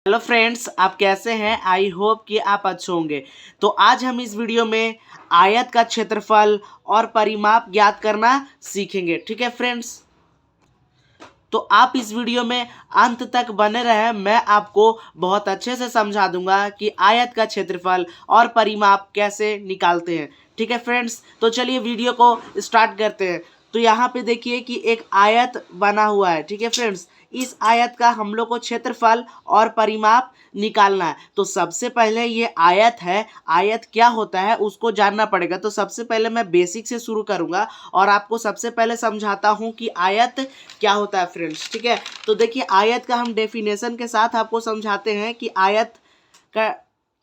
Hello friends, आप कैसे हैं? आई होप कि आप अच्छे होंगे। तो आज हम इस वीडियो में आयत का क्षेत्रफल और परिमाप ज्ञात करना सीखेंगे। ठीक है फ्रेंड्स, तो आप इस वीडियो में अंत तक बने रहें। मैं आपको बहुत अच्छे से समझा दूंगा कि आयत का क्षेत्रफल और परिमाप कैसे निकालते हैं। ठीक है फ्रेंड्स, तो चलिए वीडियो को स्टार्ट करते हैं। तो यहाँ पे देखिए कि एक आयत बना हुआ है। ठीक है फ्रेंड्स, इस आयत का हम लोग को क्षेत्रफल और परिमाप निकालना है। तो सबसे पहले ये आयत है, आयत क्या होता है उसको जानना पड़ेगा। तो सबसे पहले मैं बेसिक से शुरू करूंगा और आपको सबसे पहले समझाता हूँ कि आयत क्या होता है फ्रेंड्स। ठीक है, तो देखिए आयत का हम डेफिनेशन के साथ आपको समझाते हैं कि आयत का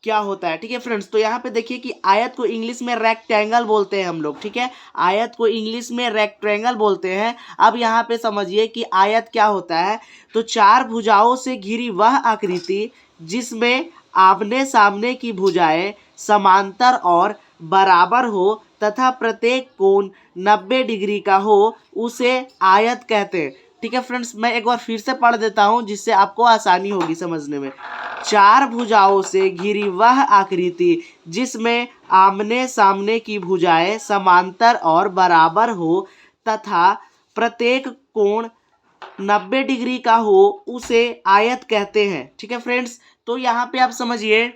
क्या होता है। ठीक है फ्रेंड्स, तो यहाँ पे देखिए कि आयत को इंग्लिश में रेक्टेंगल बोलते हैं हम लोग। ठीक है, आयत को इंग्लिश में रेक्टेंगल बोलते हैं। अब यहाँ पे समझिए कि आयत क्या होता है। तो चार भुजाओं से घिरी वह आकृति जिसमें आमने सामने की भुजाएं समांतर और बराबर हो तथा प्रत्येक कोण 90 डिग्री का हो उसे आयत कहते हैं। ठीक है फ्रेंड्स, मैं एक बार फिर से पढ़ देता हूं जिससे आपको आसानी होगी समझने में। चार भुजाओं से घिरी वह आकृति जिसमें आमने सामने की भुजाएं समांतर और बराबर हो तथा प्रत्येक कोण 90 डिग्री का हो उसे आयत कहते हैं। ठीक है फ्रेंड्स, तो यहाँ पे आप समझिए।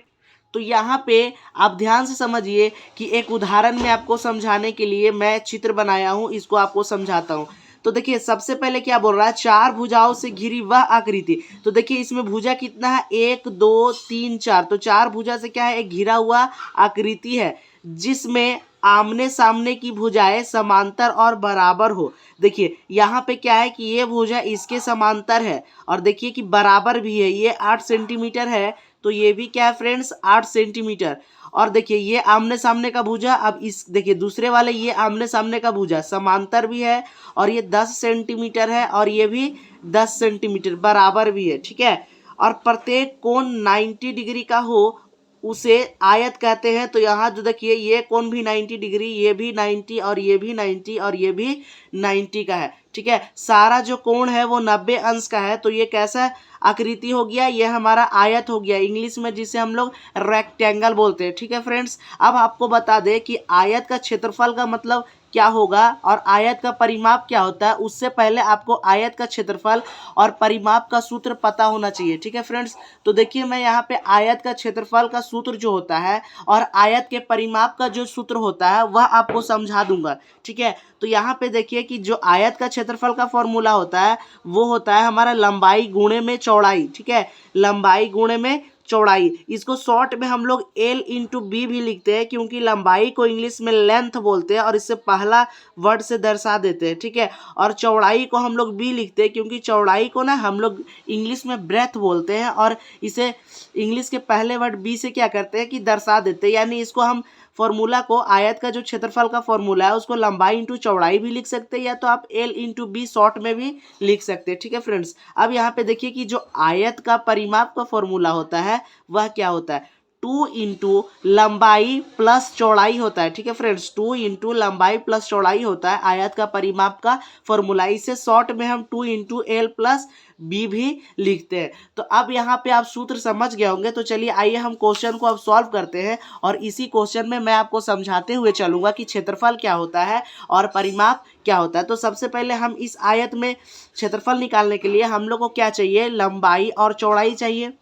तो यहाँ पे आप ध्यान से समझिए कि एक उदाहरण में आपको समझाने के लिए मैं चित्र बनाया हूँ, इसको आपको समझाता हूँ। तो देखिए सबसे पहले क्या बोल रहा है, चार भुजाओं से घिरी वह आकृति। तो देखिए इसमें भुजा कितना है, 1 2 3 4। तो चार भुजा से क्या है, एक घिरा हुआ आकृति है जिसमें आमने सामने की भुजाएं समांतर और बराबर हो। देखिए यहाँ पे क्या है कि ये भुजा इसके समांतर है और देखिए कि बराबर भी है। ये 8 सेंटीमीटर है तो ये भी क्या है फ्रेंड्स, 8 सेंटीमीटर। और देखिए ये आमने सामने का भुजा, अब इस देखिए दूसरे वाले ये आमने सामने का भुजा समांतर भी है और ये 10 सेंटीमीटर है और ये भी 10 सेंटीमीटर बराबर भी है। ठीक है, और प्रत्येक कोण 90 डिग्री का हो उसे आयत कहते हैं। तो यहाँ जो देखिए ये कोण भी 90 डिग्री, ये भी 90 और ये भी 90 और ये भी 90 का है। ठीक है, सारा जो कोण है वो 90 अंश का है। तो ये कैसा आकृति हो गया, ये हमारा आयत हो गया, इंग्लिश में जिसे हम लोग रेक्टेंगल बोलते हैं। ठीक है फ्रेंड्स, अब आपको बता दें कि आयत का क्षेत्रफल का मतलब क्या होगा और आयत का परिमाप क्या होता है। उससे पहले आपको आयत का क्षेत्रफल और परिमाप का सूत्र पता होना चाहिए। ठीक है फ्रेंड्स, तो देखिए मैं यहाँ पे आयत का क्षेत्रफल का सूत्र जो होता है और आयत के परिमाप का जो सूत्र होता है वह आपको समझा दूंगा। ठीक है, तो यहाँ पे देखिए कि जो आयत का क्षेत्रफल का फॉर्मूला होता है वो होता है हमारा लंबाई गुणे में चौड़ाई। ठीक है, लंबाई गुणे में चौड़ाई, इसको शॉर्ट में हम लोग L इंटू बी भी लिखते हैं क्योंकि लंबाई को इंग्लिश में लेंथ बोलते हैं और इससे पहला वर्ड से दर्शा देते हैं। ठीक है, और चौड़ाई को हम लोग बी लिखते हैं क्योंकि चौड़ाई को ना हम लोग इंग्लिश में ब्रेथ बोलते हैं और इसे इंग्लिश के पहले वर्ड बी से क्या करते हैं कि दर्शा देते हैं। यानी इसको हम फॉर्मूला को, आयत का जो क्षेत्रफल का फॉर्मूला है उसको लंबाई इंटू चौड़ाई भी लिख सकते हैं या तो आप L इंटू बी शॉर्ट में भी लिख सकते हैं। ठीक है फ्रेंड्स, अब यहाँ पे देखिए कि जो आयत का परिमाप का फॉर्मूला होता है वह क्या होता है, 2 इंटू लंबाई प्लस चौड़ाई होता है। ठीक है फ्रेंड्स, 2 इंटू लंबाई प्लस चौड़ाई होता है आयत का परिमाप का फॉर्मूला। इसे शॉर्ट में हम 2 इंटू एल प्लस बी भी लिखते हैं। तो अब यहाँ पे आप सूत्र समझ गए होंगे। तो चलिए आइए हम क्वेश्चन को अब सॉल्व करते हैं और इसी क्वेश्चन में मैं आपको समझाते हुए चलूंगा कि क्षेत्रफल क्या होता है और परिमाप क्या होता है। तो सबसे पहले हम इस आयत में क्षेत्रफल निकालने के लिए हम लोग को क्या चाहिए, लंबाई और चौड़ाई चाहिए।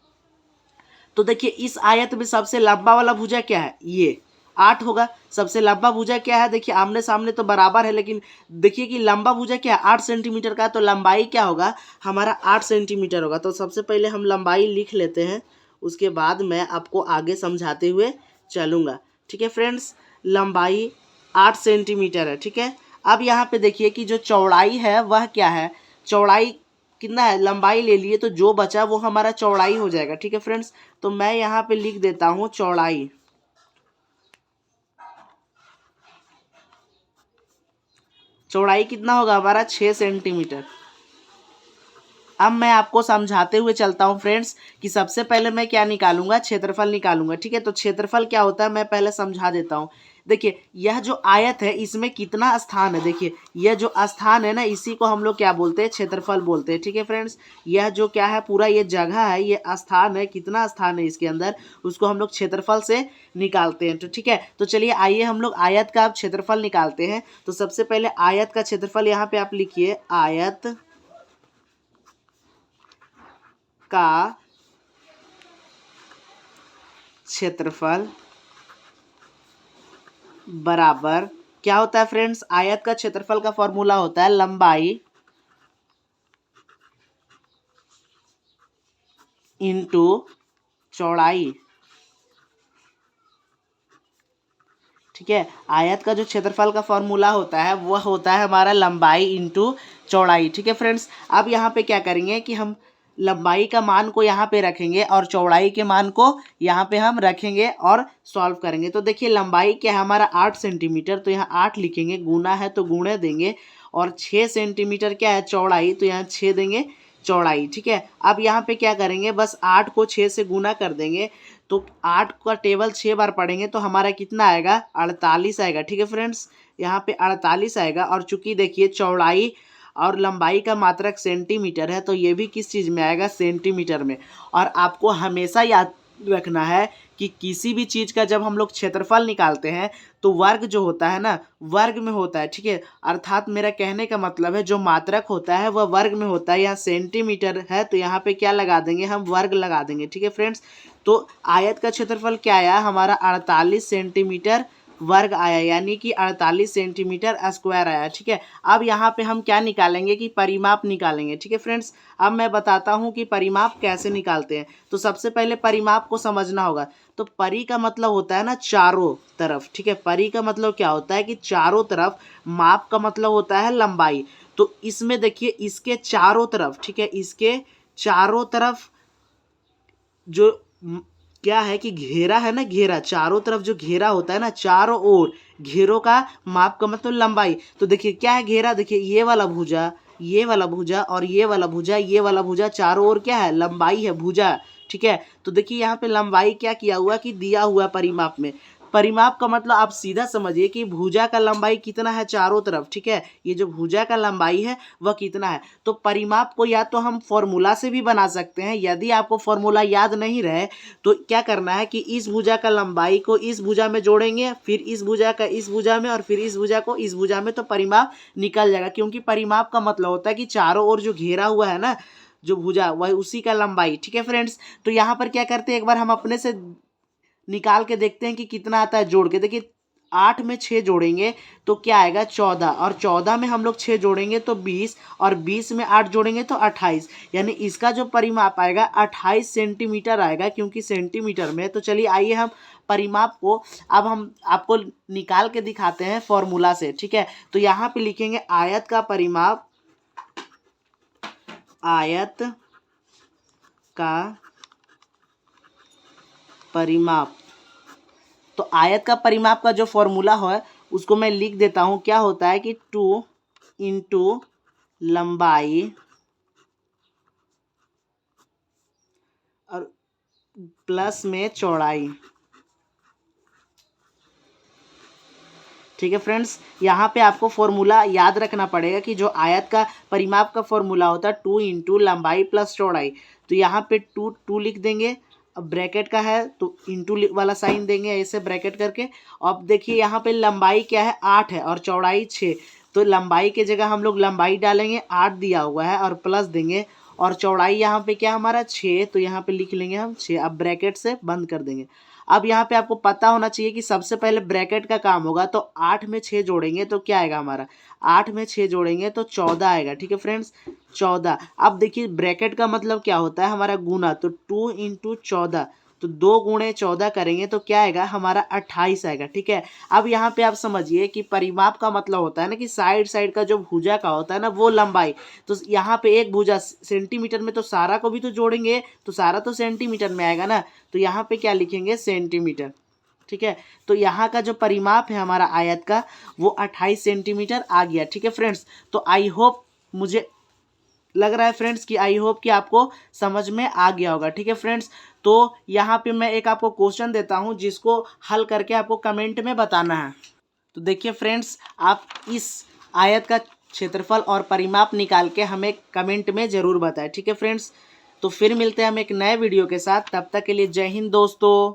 तो देखिए इस आयत में सबसे लंबा वाला भुजा क्या है, ये 8 होगा। सबसे लंबा भुजा क्या है, देखिए आमने सामने तो बराबर है लेकिन देखिए कि लंबा भुजा क्या है, 8 सेंटीमीटर का। तो लंबाई क्या होगा, हमारा 8 सेंटीमीटर होगा। तो सबसे पहले हम लंबाई लिख लेते हैं, उसके बाद मैं आपको आगे समझाते हुए चलूँगा। ठीक है फ्रेंड्स, लंबाई 8 सेंटीमीटर है। ठीक है, अब यहाँ पे देखिए कि जो चौड़ाई है वह क्या है, चौड़ाई कितना है, लंबाई ले लिए तो जो बचा वो हमारा चौड़ाई हो जाएगा। ठीक है फ्रेंड्स, तो मैं यहाँ पे लिख देता हूँ चौड़ाई। चौड़ाई कितना होगा हमारा, 6 सेंटीमीटर। अब मैं आपको समझाते हुए चलता हूँ फ्रेंड्स कि सबसे पहले मैं क्या निकालूंगा, क्षेत्रफल निकालूंगा। ठीक है, तो क्षेत्रफल क्या होता है मैं पहले समझा देता हूँ। देखिए यह जो आयत है इसमें कितना स्थान है, देखिए यह जो स्थान है ना इसी को हम लोग क्या बोलते हैं, क्षेत्रफल बोलते हैं। ठीक है फ्रेंड्स, यह जो क्या है पूरा ये जगह है, ये स्थान है, कितना स्थान है इसके अंदर, उसको हम लोग क्षेत्रफल से निकालते हैं। तो ठीक है, तो चलिए आइए हम लोग आयत का अब क्षेत्रफल निकालते हैं। तो सबसे पहले आयत का क्षेत्रफल यहाँ पे आप लिखिए, आयत का क्षेत्रफल बराबर क्या होता है फ्रेंड्स, आयत का क्षेत्रफल का फॉर्मूला होता है लंबाई इंटू चौड़ाई। ठीक है, आयत का जो क्षेत्रफल का फॉर्मूला होता है वह होता है हमारा लंबाई इंटू चौड़ाई। ठीक है फ्रेंड्स, अब यहाँ पे क्या करेंगे कि हम लंबाई का मान को यहाँ पे रखेंगे और चौड़ाई के मान को यहाँ पे हम रखेंगे और सॉल्व करेंगे। तो देखिए लंबाई क्या है हमारा 8 सेंटीमीटर, तो यहाँ 8 लिखेंगे, गुना है तो गुणे देंगे, और 6 सेंटीमीटर क्या है चौड़ाई, तो यहाँ 6 देंगे चौड़ाई। ठीक है, अब यहाँ पे क्या करेंगे, बस 8 को 6 से गुना कर देंगे, तो 8 का टेबल 6 बार पढ़ेंगे तो हमारा कितना आएगा, 48 आएगा। ठीक है फ्रेंड्स, यहाँ पे 48 आएगा। और चूंकि देखिए चौड़ाई और लंबाई का मात्रक सेंटीमीटर है, तो ये भी किस चीज़ में आएगा, सेंटीमीटर में। और आपको हमेशा याद रखना है कि किसी भी चीज़ का जब हम लोग क्षेत्रफल निकालते हैं तो वर्ग जो होता है ना वर्ग में होता है। ठीक है, अर्थात मेरा कहने का मतलब है जो मात्रक होता है वह वर्ग में होता है। यहाँ सेंटीमीटर है तो यहाँ पे क्या लगा देंगे, हम वर्ग लगा देंगे। ठीक है फ्रेंड्स, तो आयत का क्षेत्रफल क्या आया हमारा, 48 सेंटीमीटर वर्ग आया, यानी कि 48 सेंटीमीटर स्क्वायर आया। ठीक है, अब यहाँ पे हम क्या निकालेंगे कि परिमाप निकालेंगे। ठीक है फ्रेंड्स, अब मैं बताता हूँ कि परिमाप कैसे निकालते हैं। तो सबसे पहले परिमाप को समझना होगा। तो परि का मतलब होता है ना चारों तरफ। ठीक है, परि का मतलब क्या होता है कि चारों तरफ, माप का मतलब होता है लंबाई। तो इसमें देखिए इसके चारों तरफ, ठीक है, इसके चारों तरफ जो क्या है कि घेरा है ना, घेरा चारों तरफ जो घेरा होता है ना, चारों ओर घेरों का माप का मतलब लंबाई। तो देखिए क्या है घेरा, देखिए ये वाला भुजा, ये वाला भुजा और ये वाला भुजा, ये वाला भुजा, चारों ओर क्या है, लंबाई है, भुजा। ठीक है, तो देखिए यहाँ पे लंबाई क्या किया हुआ कि दिया हुआ परिमाप में। परिमाप का मतलब आप सीधा समझिए कि भुजा का लंबाई कितना है चारों तरफ। ठीक है, ये जो भुजा का लंबाई है वह कितना है। तो परिमाप को या तो हम फॉर्मूला से भी बना सकते हैं, यदि आपको फॉर्मूला याद नहीं रहे तो क्या करना है कि इस भुजा का लंबाई को इस भुजा में जोड़ेंगे, फिर इस भुजा का इस भुजा में, और फिर इस भुजा को इस भुजा में, तो परिमाप निकल जाएगा। क्योंकि परिमाप का मतलब होता है कि चारों ओर जो घेरा हुआ है ना जो भुजा, वह उसी का लंबाई। ठीक है फ्रेंड्स, तो यहाँ पर क्या करते हैं, एक बार हम अपने से निकाल के देखते हैं कि कितना आता है जोड़ के। देखिए 8 में 6 जोड़ेंगे तो क्या आएगा 14, और 14 में हम लोग 6 जोड़ेंगे तो 20, और 20 में 8 जोड़ेंगे तो 28, यानी इसका जो परिमाप आएगा 28 सेंटीमीटर आएगा, क्योंकि सेंटीमीटर में। तो चलिए आइए हम परिमाप को अब हम आपको निकाल के दिखाते हैं फॉर्मूला से। ठीक है, तो यहाँ पे लिखेंगे आयत का परिमाप, आयत का परिमाप। तो आयत का परिमाप का जो फॉर्मूला है उसको मैं लिख देता हूँ, क्या होता है कि 2 इंटू लंबाई और प्लस में चौड़ाई। ठीक है फ्रेंड्स, यहाँ पे आपको फॉर्मूला याद रखना पड़ेगा कि जो आयत का परिमाप का फॉर्मूला होता है 2 इंटू लंबाई प्लस चौड़ाई। तो यहाँ पे 2 लिख देंगे, अब ब्रैकेट का है तो इंटू वाला साइन देंगे ऐसे ब्रैकेट करके। अब देखिए यहाँ पे लंबाई क्या है 8 है और चौड़ाई 6, तो लंबाई के जगह हम लोग लंबाई डालेंगे 8 दिया हुआ है और प्लस देंगे, और चौड़ाई यहाँ पे क्या हमारा 6, तो यहाँ पे लिख लेंगे हम 6। अब ब्रैकेट से बंद कर देंगे। अब यहाँ पे आपको पता होना चाहिए कि सबसे पहले ब्रैकेट का काम होगा, तो 8 में 6 जोड़ेंगे तो क्या आएगा हमारा, 8 में 6 जोड़ेंगे तो 14 आएगा। ठीक है फ्रेंड्स, 14। अब देखिए ब्रैकेट का मतलब क्या होता है हमारा गुना, तो 2 इंटू 14, तो 2 गुणे 14 करेंगे तो क्या आएगा हमारा 28 आएगा। ठीक है, अब यहाँ पे आप समझिए कि परिमाप का मतलब होता है ना कि साइड साइड का जो भुजा का होता है ना वो लंबाई। तो यहाँ पे एक भुजा सेंटीमीटर में, तो सारा को भी तो जोड़ेंगे तो सारा तो सेंटीमीटर में आएगा ना, तो यहाँ पे क्या लिखेंगे सेंटीमीटर। ठीक है, तो यहाँ का जो परिमाप है हमारा आयत का वो 28 सेंटीमीटर आ गया। ठीक है फ्रेंड्स, तो आई होप मुझे लग रहा है फ्रेंड्स कि आई होप कि आपको समझ में आ गया होगा। ठीक है फ्रेंड्स, तो यहाँ पे मैं एक आपको क्वेश्चन देता हूँ जिसको हल करके आपको कमेंट में बताना है। तो देखिए फ्रेंड्स, आप इस आयत का क्षेत्रफल और परिमाप निकाल के हमें कमेंट में ज़रूर बताएं। ठीक है फ्रेंड्स, तो फिर मिलते हैं हम एक नए वीडियो के साथ, तब तक के लिए जय हिंद दोस्तों।